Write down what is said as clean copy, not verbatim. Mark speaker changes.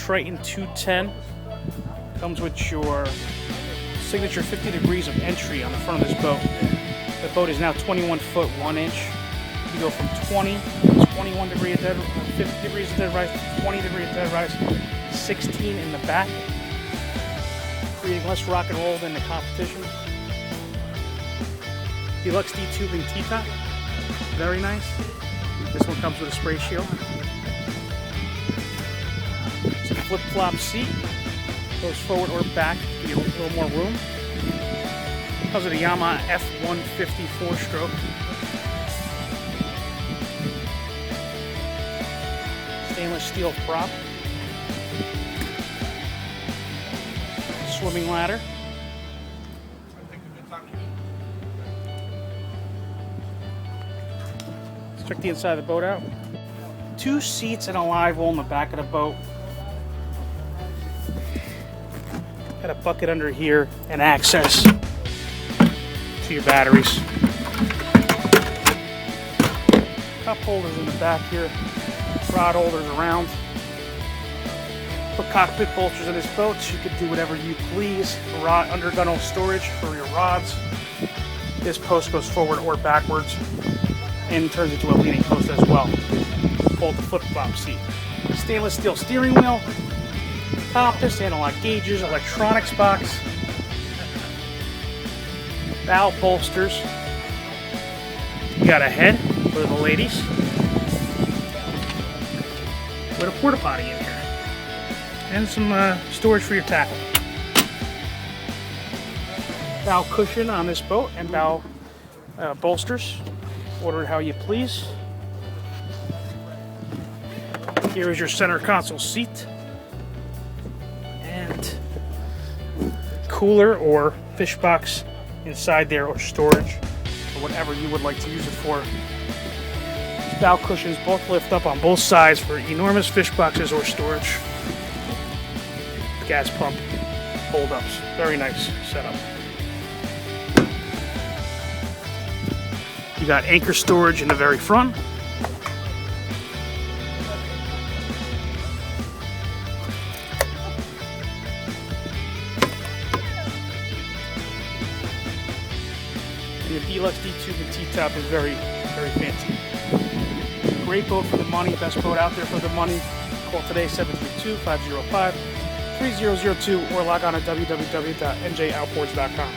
Speaker 1: Triton 210. Comes with your signature 50 degrees of entry on the front of this boat. The boat is now 21 foot 1 inch. You go from 21 degrees of dead, 50 degrees of dead rise, 20 degrees of dead rise, 16 in the back, creating less rock and roll than the competition. Deluxe D-tubing T-top, very nice. This one comes with a spray shield. It's a flip-flop seat, goes forward or back to give you a little more room. Comes with a Yamaha F150 4-stroke. Stainless steel prop. Swimming ladder. Let's check the inside of the boat out. 2 seats and a live well in the back of the boat. Got a bucket under here and access to your batteries. Cup holders in the back here. Rod holders around. Put cockpit bolsters in this boat so you can do whatever you please. Under gunnel storage for your rods. This post goes forward or backwards and turns into a leaning post as well. Hold the flip-flop seat. Stainless steel steering wheel. Compass, analog gauges, electronics box. Valve bolsters. You got a head for the ladies. With a porta potty in here. And some storage for your tackle. Bow cushion on this boat and bow bolsters. Order it how you please. Here is your center console seat. And cooler or fish box inside there, or storage, or whatever you would like to use it for. These bow cushions both lift up on both sides for enormous fish boxes or storage. Gas pump hold-ups. Very nice setup. You got anchor storage in the very front. And the Deluxe D-tube and T-top is very, very fancy. Great boat for the money. Best boat out there for the money. Call today 732-505-3002 or log on to www.njoutboards.com.